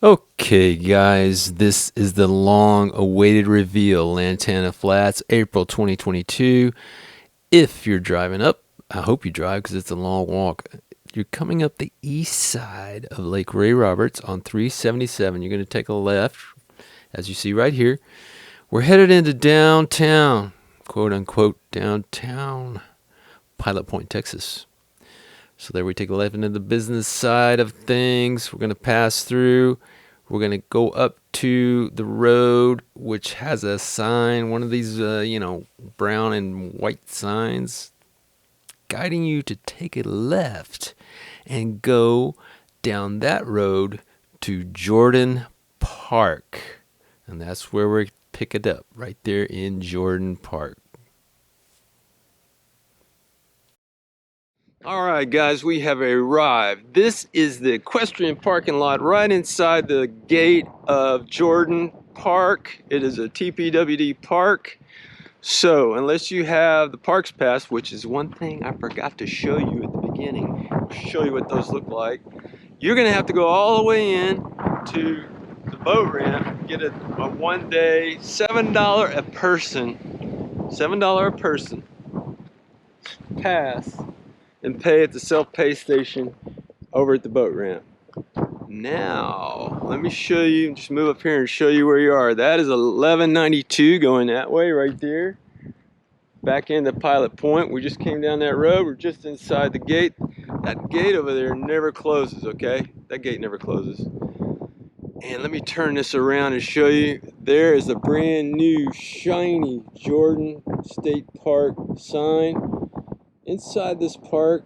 Okay, guys, this is the long-awaited reveal. Lantana Flats, April 2022. If you're driving up, I hope you drive because it's a long walk. You're coming up the east side of Lake Ray Roberts on 377. You're going to take a left, as you see right here. We're headed into downtown, quote-unquote downtown, Pilot Point, Texas. So there we take a left into the business side of things. We're going to pass through. We're going to go up to the road, which has a sign, one of these, brown and white signs, guiding you to take a left and go down that road to Jordan Park. And that's where we pick it up, right there in Jordan Park. All right, guys, we have arrived. This is the equestrian parking lot right inside the gate of Jordan Park. It is a TPWD park. So, unless you have the Parks Pass, which is one thing I forgot to show you at the beginning, I'll show you what those look like. You're gonna have to go all the way in to the boat ramp, get a one-day, $7 a person, $7 a person pass, and pay at the self-pay station over at the boat ramp. Now, let me show you, just move up here and show you where you are. That is 1192 going that way right there. Back into Pilot Point. We just came down that road. We're just inside the gate. That gate over there never closes, okay? That gate never closes. And let me turn this around and show you. There is a brand new shiny Jordan State Park sign. Inside this park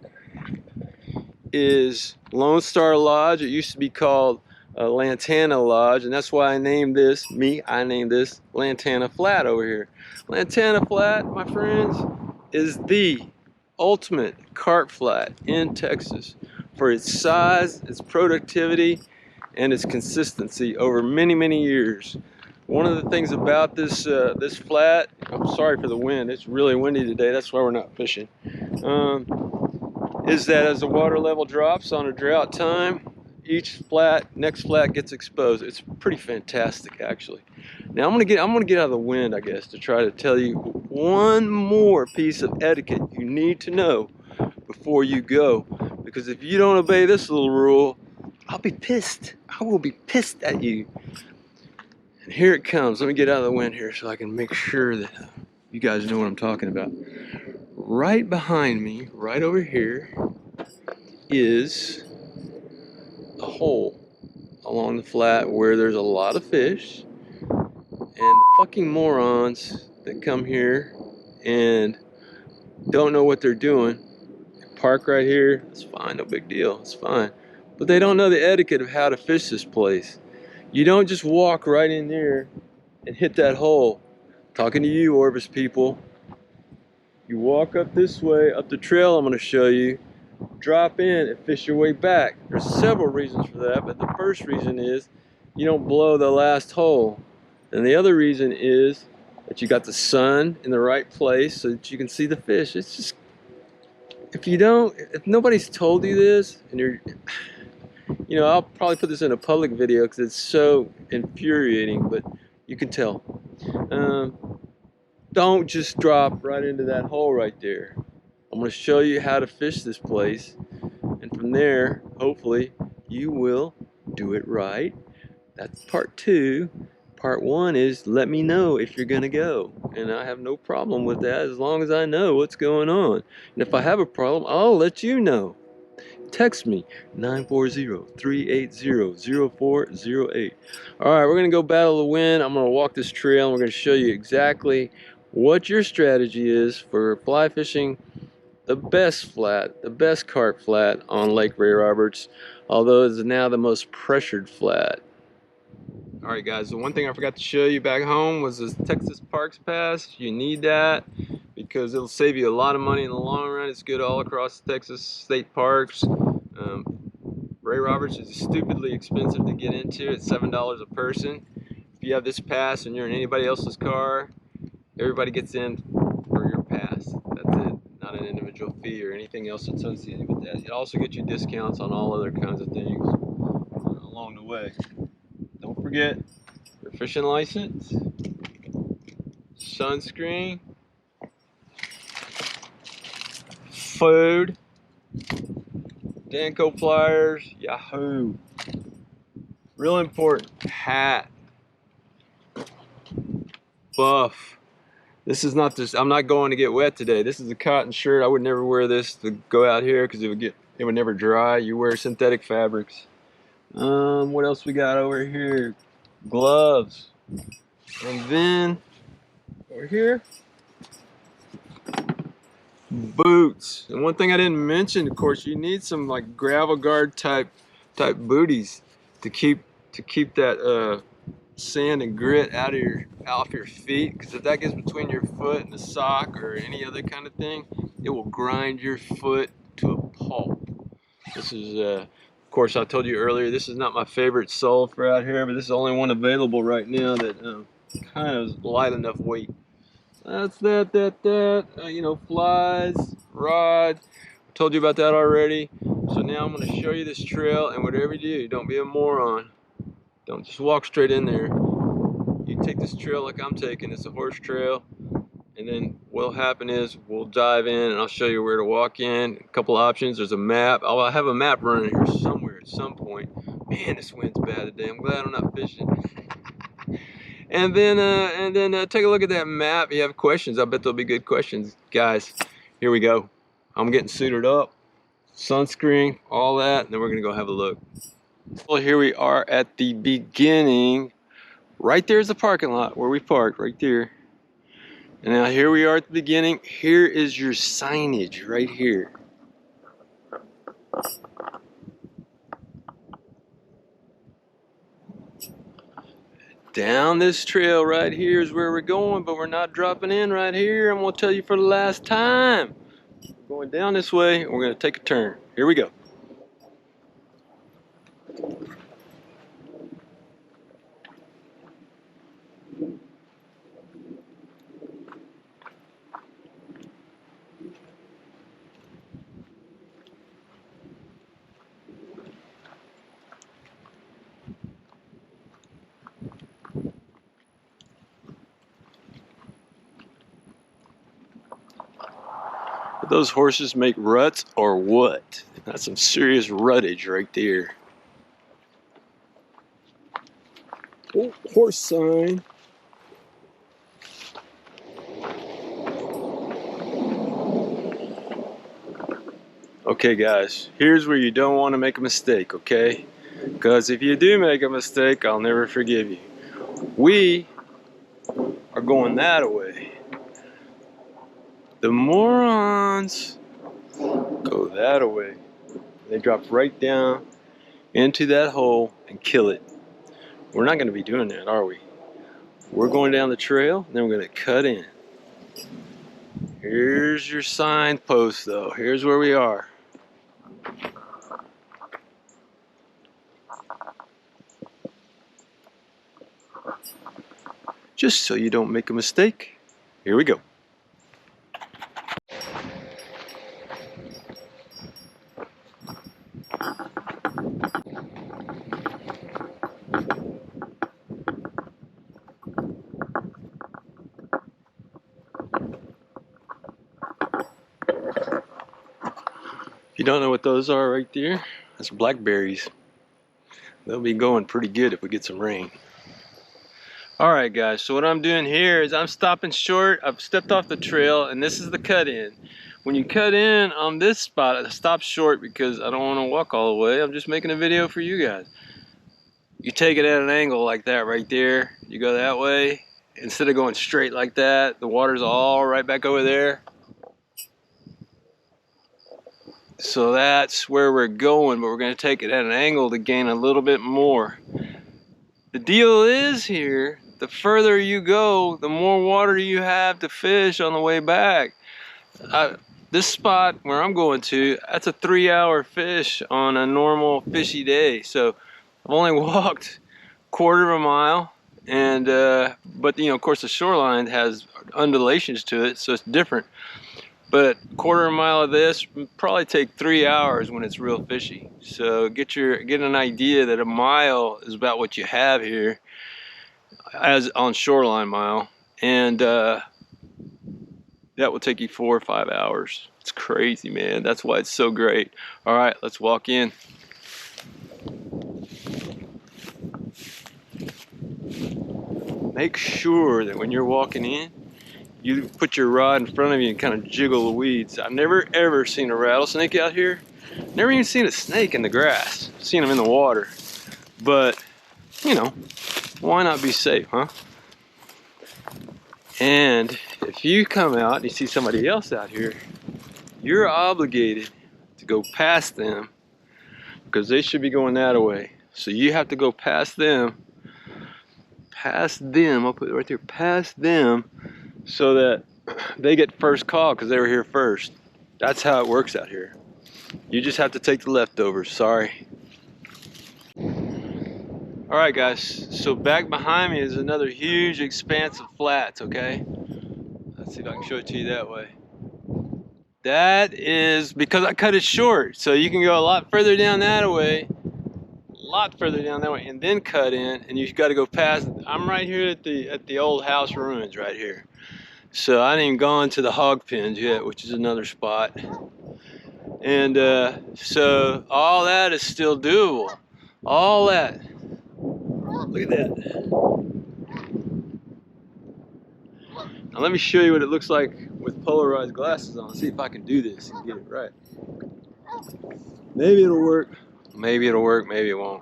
is Lone Star Lodge. It used to be called Lantana Lodge, and that's why I named this, I named this Lantana Flat over here. Lantana Flat, my friends, is the ultimate carp flat in Texas for its size, its productivity, and its consistency over many, many years. One of the things about this this flat, I'm sorry for the wind, it's really windy today, that's why we're not fishing, is that as the water level drops on a drought time, each next flat gets exposed. It's pretty fantastic, actually. Now I'm gonna get out of the wind, I guess, to try to tell you one more piece of etiquette you need to know before you go. Because if you don't obey this little rule, I'll be pissed. I will be pissed at you. And here it comes. Let me get out of the wind here so I can make sure that you guys know what I'm talking about. Right behind me, right over here, is a hole along the flat where there's a lot of fish, and the fucking morons that come here and don't know what they're doing, they park right here. It's fine, no big deal, it's fine, but they don't know the etiquette of how to fish this place. You don't just walk right in there and hit that hole. Talking to you, Orbis people. You walk up this way, up the trail I'm going to show you, drop in and fish your way back. There's several reasons for that, but the first reason is you don't blow the last hole. And the other reason is that you got the sun in the right place so that you can see the fish. It's just, if nobody's told you this, and I'll probably put this in a public video because it's so infuriating, but you can tell. Don't just drop right into that hole right there. I'm going to show you how to fish this place, and from there, hopefully, you will do it right. That's part 2. Part 1 is let me know if you're going to go, and I have no problem with that as long as I know what's going on. And if I have a problem, I'll let you know. Text me, 940-380-0408. All right, we're going to go battle the wind. I'm going to walk this trail, and we're going to show you exactly what your strategy is for fly fishing the best carp flat on Lake Ray Roberts, although it's now the most pressured flat. All right, guys, the one thing I forgot to show you back home was this Texas Parks Pass. You need that because it'll save you a lot of money in the long run. It's good all across Texas state parks. Ray Roberts is stupidly expensive to get into. It's $7 a person. If you have this pass and you're in anybody else's car, everybody gets in for your pass. That's it. Not an individual fee or anything else associated with that. It also gets you discounts on all other kinds of things along the way. forget your fishing license, sunscreen, food, Danco pliers, Yahoo. Real important, hat, buff. This is not this. I'm not going to get wet today. This is a cotton shirt. I would never wear this to go out here because it would never dry. You wear synthetic fabrics. What else we got over here? Gloves. And then over here, boots. And one thing I didn't mention, of course, you need some like gravel guard type booties to keep that sand and grit off your feet, because if that gets between your foot and the sock or any other kind of thing, it will grind your foot to a pulp. This is of course, I told you earlier, this is not my favorite sole for out here, but this is the only one available right now that kind of is light enough weight. That's that. You know, flies, rod. I told you about that already. So now I'm going to show you this trail, and whatever you do, don't be a moron. Don't just walk straight in there. You take this trail like I'm taking. It's a horse trail. And then what'll happen is we'll dive in and I'll show you where to walk in. A couple options. There's a map. I'll have a map running here somewhere at some point. Man, this wind's bad today. I'm glad I'm not fishing. And then take a look at that map. If you have questions, I bet there'll be good questions. Guys, here we go. I'm getting suited up. Sunscreen, all that. And then we're going to go have a look. Well, here we are at the beginning. Right there's the parking lot where we parked, right there. And now here we are at the beginning. Here is your signage right here. Down this trail right here is where we're going, but we're not dropping in right here. I'm going to tell you for the last time. We're going down this way, and we're going to take a turn. Here we go. Those horses make ruts or what? That's some serious ruttage right there. Oh, horse sign. Okay guys, here's where you don't want to make a mistake, okay? Because if you do make a mistake, I'll never forgive you. We are going that way. The morons go that way. They drop right down into that hole and kill it. We're not going to be doing that, are we? We're going down the trail, and then we're going to cut in. Here's your signpost, though. Here's where we are. Just so you don't make a mistake, here we go. If you don't know what those are right there, that's blackberries. They'll be going pretty good if we get some rain. Alright guys, so what I'm doing here is I'm stopping short. I've stepped off the trail and this is the cut in. When you cut in on this spot, I stop short because I don't want to walk all the way. I'm just making a video for you guys. You take it at an angle like that right there. You go that way. Instead of going straight like that, the water's all right back over there. So that's where we're going, but we're going to take it at an angle to gain a little bit more. The deal is here, the further you go, the more water you have to fish on the way back. This spot where I'm going to, that's a 3-hour fish on a normal fishy day. So I've only walked a quarter of a mile, and but you know, of course, the shoreline has undulations to it, so it's different. But a quarter of a mile of this would probably take 3 hours when it's real fishy. So get an idea that a mile is about what you have here as on shoreline mile, and that will take you 4 or 5 hours. It's crazy, man. That's why it's so great. All right, let's walk in. Make sure that when you're walking in, you put your rod in front of you and kind of jiggle the weeds. I've never ever seen a rattlesnake out here. Never even seen a snake in the grass. I've seen them in the water. But, you know, why not be safe, huh? And if you come out and you see somebody else out here, you're obligated to go past them because they should be going that way. So you have to go past them, I'll put it right there, past them, so that they get first call because they were here first. That's how it works out here. You just have to take the leftovers, sorry. All right, guys, so back behind me is another huge expanse of flats, okay? Let's see if I can show it to you that way. That is because I cut it short, so you can go a lot further down that way, and then cut in, and you've got to go past. I'm right here at the old house ruins right here. So I ain't even gone to the hog pens yet, which is another spot. And so all that is still doable. All that. Look at that. Now let me show you what it looks like with polarized glasses on. See if I can do this and get it right. Maybe it'll work. Maybe it'll work. Maybe it won't.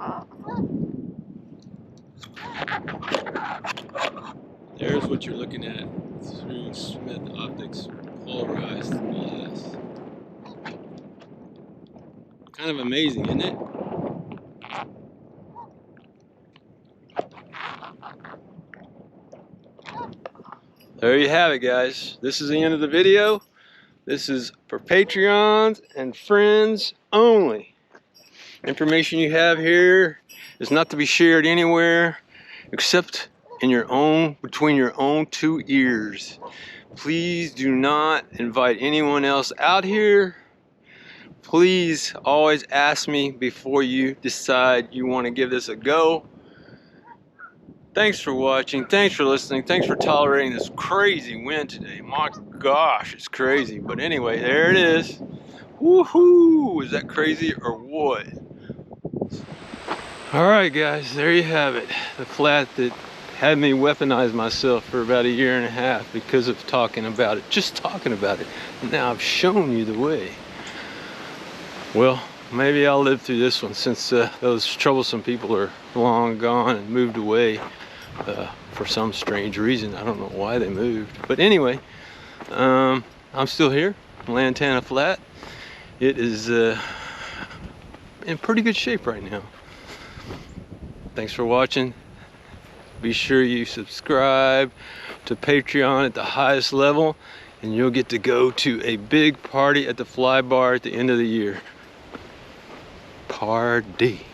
There's what you're looking at through Smith Optics polarized glass. Kind of amazing, isn't it? There you have it, guys. This is the end of the video. This is for Patreons and friends only. Information you have here is not to be shared anywhere except in your own, between your own two ears. Please do not invite anyone else out here. Please always ask me before you decide you want to give this a go. Thanks for watching, thanks for listening, thanks for tolerating this crazy wind today. My gosh, it's crazy. But anyway, there it is. Woohoo! Is that crazy or what? Alright guys, there you have it. The flat that had me weaponize myself for about 1.5 years because of talking about it. Just talking about it. And now I've shown you the way. Well, maybe I'll live through this one since those troublesome people are long gone and moved away for some strange reason. I don't know why they moved. But anyway, I'm still here, Lantana Flat. It is in pretty good shape right now. Thanks for watching. Be sure you subscribe to Patreon at the highest level, and you'll get to go to a big party at the Fly Bar at the end of the year. Party.